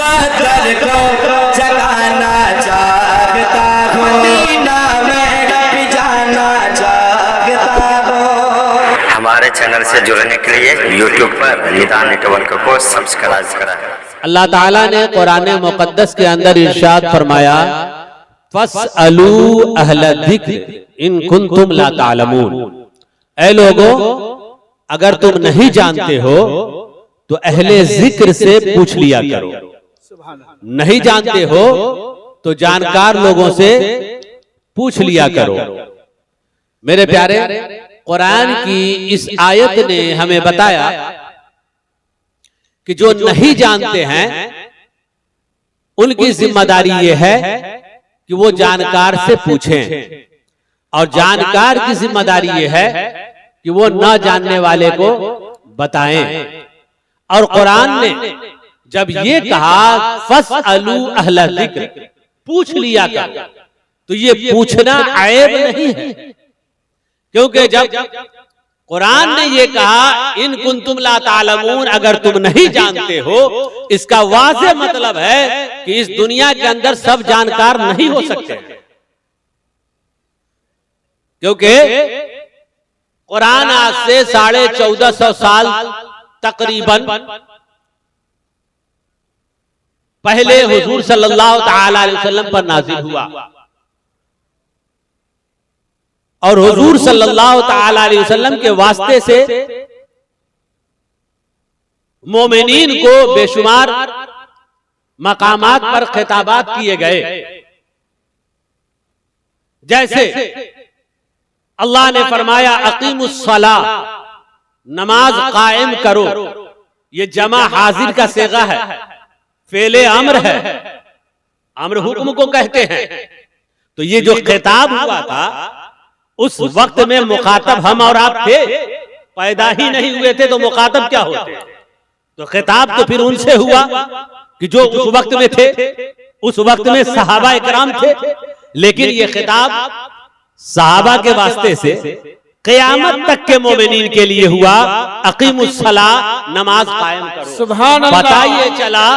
मुकद्दर को जगाना चाहता हूँ, मदीना में भी जाना चाहता हूँ। हमारे चैनल से जुड़ने के लिए YouTube पर निदा नेटवर्क को सब्सक्राइब करें। अल्लाह ताला ने कुरान मुकद्दस के अंदर इरशाद फरमाया, फस्अलू अहल ज़िक्र इन कुंतुम ला तालमून। ऐ लोगों, अगर तुम नहीं जानते हो तो अहले जिक्र से पूछ लिया करो। नहीं जानते हो तो जानकार लोगों से पूछ लिया करो। मेरे प्यारे, कुरान की इस आयत ने हमें बताया कि जो नहीं जानते हैं उनकी जिम्मेदारी यह है कि वो जानकार से पूछें, और जानकार की जिम्मेदारी यह है कि वो न जानने वाले को बताएं। और कुरान ने जब ये कहा फस्अलू अहल ज़िक्र, पूछ लिया कर, तो ये पूछना ऐब नहीं है, क्योंकि जब कुरान ने ये कहा इन कुंतुम ला तालमून, अगर तुम नहीं जानते हो, इसका वाज़ेह मतलब है कि इस दुनिया के अंदर सब जानकार नहीं हो सकते, क्योंकि कुरान आज से 1450 साल तकरीबन पहले हुजूर सल्लल्लाहु तआला अलैहि वसल्लम पर नाज़िल हुआ, और हुजूर सल्लल्लाहु तआला अलैहि वसल्लम के वास्ते से मोमिनीन को बेशुमार मकामात पर खिताबात किए गए। जैसे अल्लाह ने फरमाया अकीमुस्सला, नमाज कायम करो। ये जमा हाजिर का सेगा है, फेले अम्र है, अम्र हुक्म को कहते हैं। तो ये जो खिताब हुआ था उस वक्त में मुखातब हम और आप थे, पैदा ही नहीं हुए थे, तो मुखातब क्या होते? तो खिताब तो फिर उनसे हुआ कि जो उस वक्त में थे। उस वक्त में सहाबा इकराम थे, लेकिन ये खिताब सहाबा के वास्ते से क़यामत तक के मोमिनीन के लिए हुआ, अकीमुस्सला, नमाज कायम करो। सुभान अल्लाह। पता ये चला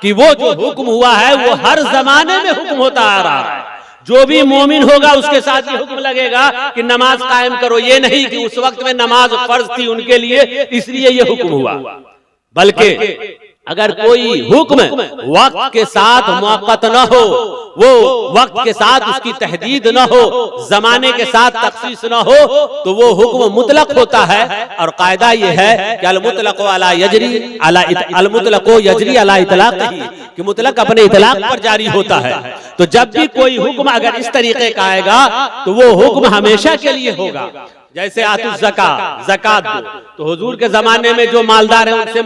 कि वो जो हुक्म हुआ है वो हर जमाने में हुक्म होता आ रहा है। जो भी मोमिन होगा उसके साथ ये हुक्म लगेगा कि नमाज कायम करो। ये नहीं कि उस वक्त में नमाज फर्ज थी उनके लिए इसलिए ये हुक्म हुआ, बल्कि अगर कोई हुक्म वक्त के साथ मुअक्कत न हो, वो वक्त के साथ उसकी तहदीद न हो, जमाने के साथ तखसीस न हो, तो वो हुक्म मुतलक होता है। और कायदा ये है कि अल-मुतलक़ु अला यजरी अल-मुतलक़ु यजरी अला इतलाक़िही, कि मुतलक अपने इतलाक पर जारी होता है। तो जब भी कोई हुक्म अगर इस तरीके का आएगा तो वो हुक्म हमेशा के लिए होगा। जैसे आतुज़ ज़कात दो, तो हुजूर के जमाने में जो मालदार है उनसे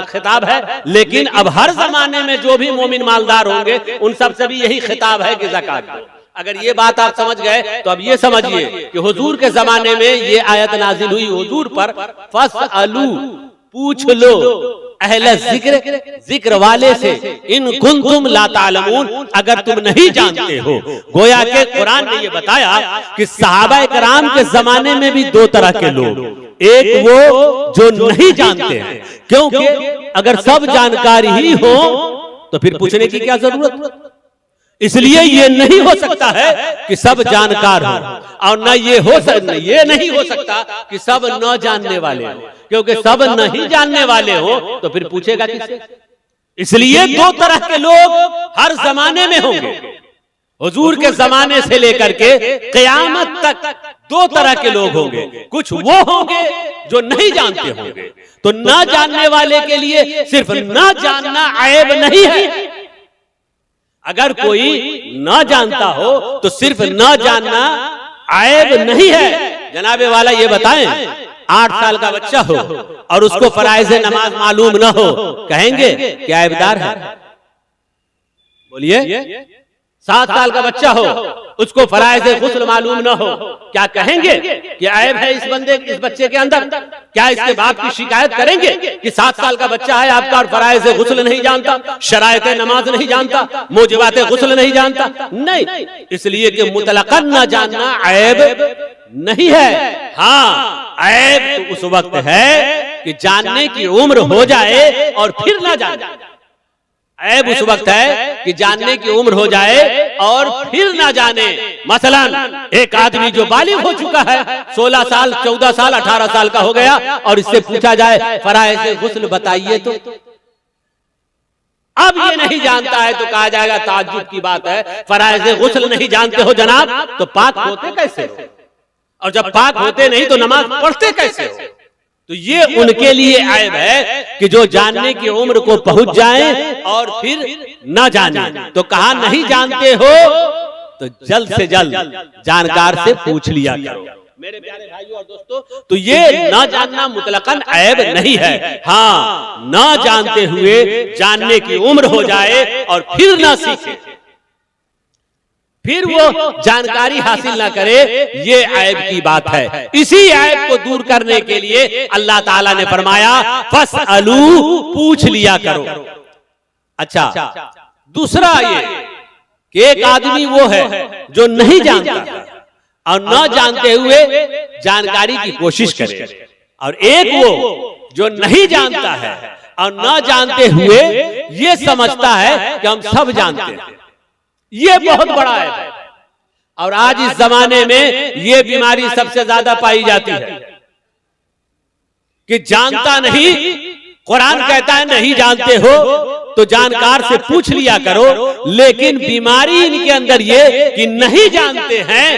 खिताब है, लेकिन अब हर जमाने में जो भी मोमिन मालदार होंगे उन सब से भी यही खिताब है कि ज़कात दो। अगर ये बात आप समझ गए तो अब ये समझिए कि हुजूर के जमाने में ये आयत नाजिल हुई हुजूर पर, फस्अलू, पूछ लो, अहले जिक्र, जिक्र वाले से, इन कुंतुम ला तालमून, अगर तुम नहीं जानते हो। गोया के कुरान ने ये बताया कि सहाबा कराम के जमाने में भी दो तरह के लोग, एक वो जो नहीं जानते हैं, क्योंकि अगर सब जानकारी ही हो तो फिर पूछने की क्या जरूरत। इसलिए ये नहीं हो सकता है कि सब जानकार हो, और न ये नहीं हो सकता कि सब न जानने वाले हो, क्योंकि सब नहीं जानने वाले हो तो फिर पूछेगा किससे। इसलिए दो तरह के लोग हर जमाने में होंगे। हुजूर के जमाने से लेकर के क़यामत तक दो तरह के लोग होंगे। कुछ वो होंगे जो नहीं जानते होंगे, तो न जानने वाले के लिए सिर्फ न जानना ऐब नहीं है। अगर कोई न जानता हो तो सिर्फ न जानना ऐब नहीं है। जनाबे वाला ये बताएं, 8 साल का बच्चा हो और उसको फराइज़ नमाज मालूम न हो, कहेंगे क्या ऐबदार है? बोलिए। 7 साल का बच्चा हो, उसको फराइज़ गुस्ल मालूम न हो, क्या कहेंगे कि ऐब है इस बच्चे के अंदर? क्या इसके बाप की शिकायत करेंगे कि 7 साल का बच्चा है आपका और फराइज़ गुस्ल नहीं जानता, शराइत नमाज नहीं जानता, मोजिबात गुस्ल नहीं जानता? नहीं, इसलिए कि मुतलकन न जानना ऐब नहीं है। हाँ, ऐब तो उस वक्त है कि जानने की उम्र हो जाए और फिर ना जाने। ऐब उस वक्त है कि जानने की उम्र हो जाए और फिर ना जाने। मसलन एक आदमी जो बालिग हो चुका है, 16 साल 14 साल 18 साल का हो गया, और इससे पूछा जाए फराइज़ गुस्ल बताइए, तो अब ये नहीं जानता है तो कहा जाएगा ताज्जुब की बात है, फराइज़ गुस्ल नहीं जानते हो जनाब, तो पाक होते कैसे हो? और जब पाक होते नहीं तो नमाज पढ़ते कैसे हो? तो ये उनके लिए ऐब है कि जो जानने की उम्र को पहुंच जाएं और फिर न जाने। तो कहा नहीं जानते हो तो जल्द से जल्द जानकार से पूछ लिया करो। मेरे प्यारे भाइयों और दोस्तों, तो ये न जानना मुतलकन ऐब नहीं है। हाँ, न जानते हुए जानने की उम्र हो जाए और फिर न सीखे, फिर वो जानकारी हासिल ना करे, ये ऐब की बात है। इसी ऐब को दूर करने के लिए अल्लाह ताला ने फरमाया फसअलू, पूछ लिया करो। अच्छा, दूसरा ये कि एक आदमी वो है जो नहीं जानता और न जानते हुए जानकारी की कोशिश करे, और एक वो जो नहीं जानता है और न जानते हुए ये समझता है कि हम सब जानते हैं। ये बहुत बड़ा है, और आज इस जमाने में ये बीमारी सबसे ज्यादा पाई जाती है कि जानता नहीं। कुरान कहता है नहीं जानते हो तो जानकार से पूछ लिया करो, लेकिन बीमारी इनके अंदर ये कि नहीं जानते हैं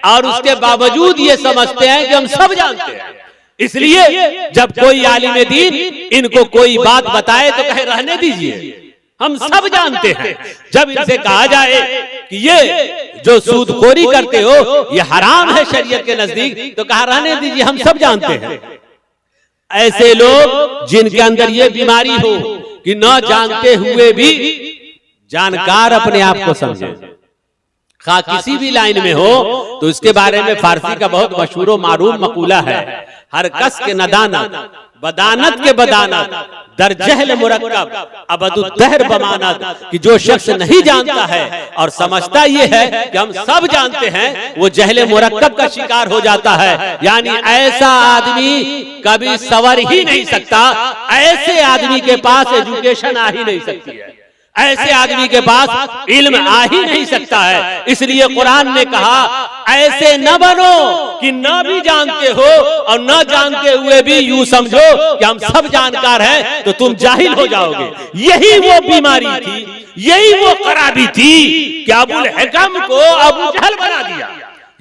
और उसके बावजूद ये समझते हैं कि हम सब जानते हैं। इसलिए जब कोई आलिम दीन इनको कोई बात बताए तो कहे रहने दीजिए, हम सब जानते हैं। जब इनसे कहा जाए कि ये जो सूदखोरी करते हो ये हराम है शरीयत के नजदीक, तो कहा रहने दीजिए, हम सब जानते हैं। ऐसे लोग जिनके अंदर ये बीमारी हो कि न जानते हुए भी जानकार अपने आप को समझे, खा किसी भी लाइन में हो, तो इसके बारे में फारसी का बहुत मशहूर व मारूफ मकूला है, हर कस के नदानत बदानत के बदानत दर जहल मुरक्कब अबदुद्दहर बमानत, कि जो शख्स नहीं जानता है और समझता ये है कि हम सब जानते हैं, वो जहल मुरक्कब का शिकार हो जाता है। यानी ऐसा आदमी कभी सवर ही नहीं सकता, ऐसे आदमी के पास एजुकेशन आ ही नहीं सकती है, ऐसे आदमी के पास इल्म आ ही नहीं सकता है। इसलिए कुरान ने कहा ऐसे न बनो कि न भी जानते हो और न जानते हुए भी यूं समझो कि हम सब जानकार हैं, तो तुम जाहिल हो जाओगे। यही वो बीमारी थी, यही वो खराबी थी कि अबुल हकम को अबू जहल बना दिया।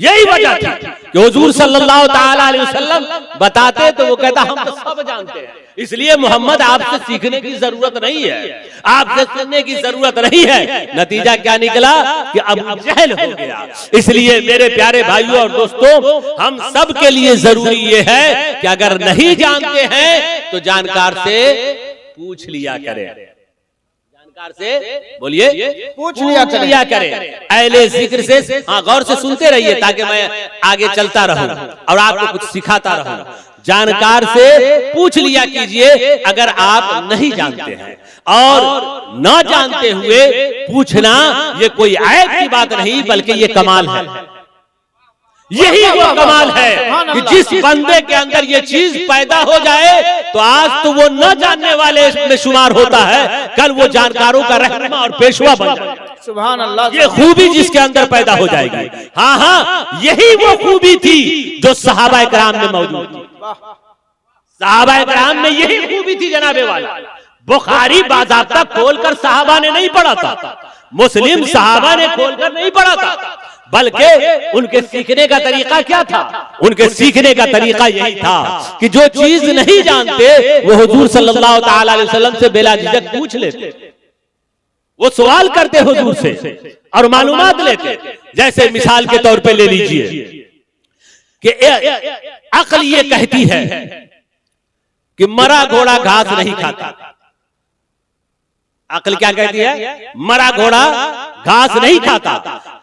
यही वजह थी कि हुजूर सल्लल्लाहु ताला अलैहि वसल्लम बताते तो वो कहता हम तो सब जानते हैं। इसलिए मोहम्मद आपसे सीखने की जरूरत नहीं है, आपसे सुनने की जरूरत नहीं है। नतीजा क्या निकला कि अबू जहल हो गया। इसलिए मेरे प्यारे भाइयों और दोस्तों, हम सब के लिए जरूरी ये है कि अगर नहीं जानते हैं तो जानकार से पूछ लिया करें, जानकार से बोलिए पूछ लिया करें, अहले जिक्र से। हाँ, गौर से सुनते रहिए ताकि मैं आगे चलता रहूं और आपको कुछ सिखाता रहूं। जानकार से पूछ लिया कीजिए अगर आप नहीं जानते हैं, और न जानते हुए पूछना ये कोई ऐब की बात नहीं बल्कि ये कमाल है। यही वो कमाल है कि जिस बंदे के अंदर ये चीज पैदा हो जाए तो आज तो वो न जानने वाले में शुमार होता है, कल वो जानकारों का रहनुमा और पेशवा बन जाएगा। सुभान अल्लाह। ये खूबी जिसके अंदर पैदा हो जाएगी। हाँ हाँ, यही वो खूबी थी जो सहाबा किराम में मौजूद थी। सहाबा किराम में यही खूबी थी जनाबे वाला। बुखारी बाज़ाब्ता खोलकर सहाबा ने नहीं पढ़ा था, मुस्लिम सहाबा ने खोलकर नहीं पढ़ा था, बल्कि उनके सीखने का तरीका क्या था? उनके सीखने का तरीका यही था कि जो चीज नहीं जानते वो हुजूर सल्लल्लाहु ताला अलैहि वसल्लम से बेला झिझक पूछ लेते, वो सवाल करते हुजूर से और मालूमात लेते। जैसे मिसाल के तौर पे ले लीजिए कि अक्ल ये कहती है कि मरा घोड़ा घास नहीं खाता। अक्ल क्या कहती है? मरा घोड़ा घास नहीं खाता।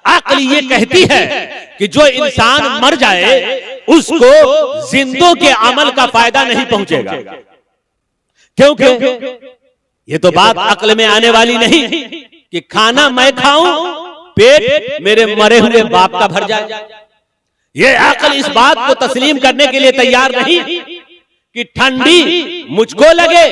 अक्ल ये कहती है कि जो इंसान मर जाए उसको जिंदों के अमल का फायदा नहीं पहुंचेगा, क्योंकि ये तो बात अक्ल में आने वाली नहीं कि खाना मैं खाऊं पेट मेरे मरे हुए बाप का भर जाए। ये अक्ल इस बात को तस्लीम करने के लिए तैयार नहीं कि ठंडी मुझको लगे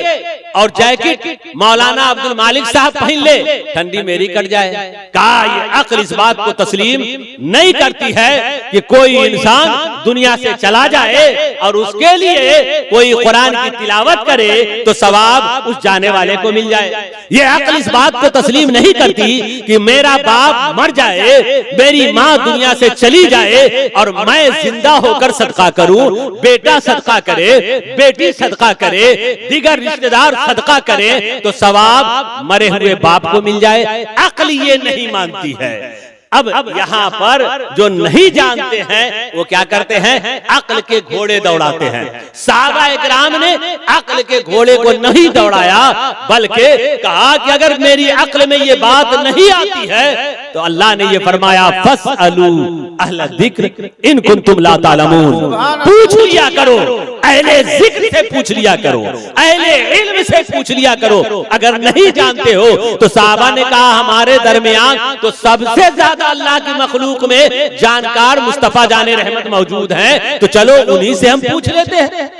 और जैकेट मौलाना अब्दुल मालिक साहब पहन ले, ठंडी मेरी कट जाए। कहा ये अक्ल इस बात को तस्लीम नहीं करती है कि कोई इंसान दुनिया से चला जाए और उसके लिए कोई कुरान की तिलावत करे तो सवाब उस जाने वाले को मिल जाए। ये अक्ल इस बात को तस्लीम नहीं करती कि मेरा बाप मर जाए, मेरी माँ दुनिया से चली जाए और मैं जिंदा होकर सदका करूं, बेटा सदका करे, बेटी सदका करे, दीगर रिश्तेदार सदका करे तो सवाब मरे हुए बाप को मिल जाए। अक्ल ये नहीं मानती है। अब यहाँ पर जो नहीं जानते हैं वो क्या करते हैं, अक्ल के घोड़े दौड़ाते हैं। सहाबा इकराम ने अक्ल के घोड़े को नहीं दौड़ाया, बल्कि कहा कि अगर मेरी अक्ल में ये बात नहीं आती है तो अल्लाह ने ये फरमाया फस्अलू अहल जिक्र इन कुंतुम ला तालमून, पूछ लिया करो, अहले जिक्र से पूछ लिया करो, अहले इल्म से पूछ लिया करो। अगर नहीं जानते हो तो सहाबा ने कहा हमारे दरमियान तो सबसे ज्यादा अल्लाह की मखलूक में जानकार मुस्तफा जाने रहमत मौजूद हैं, तो चलो उन्हीं से हम पूछ लेते हैं।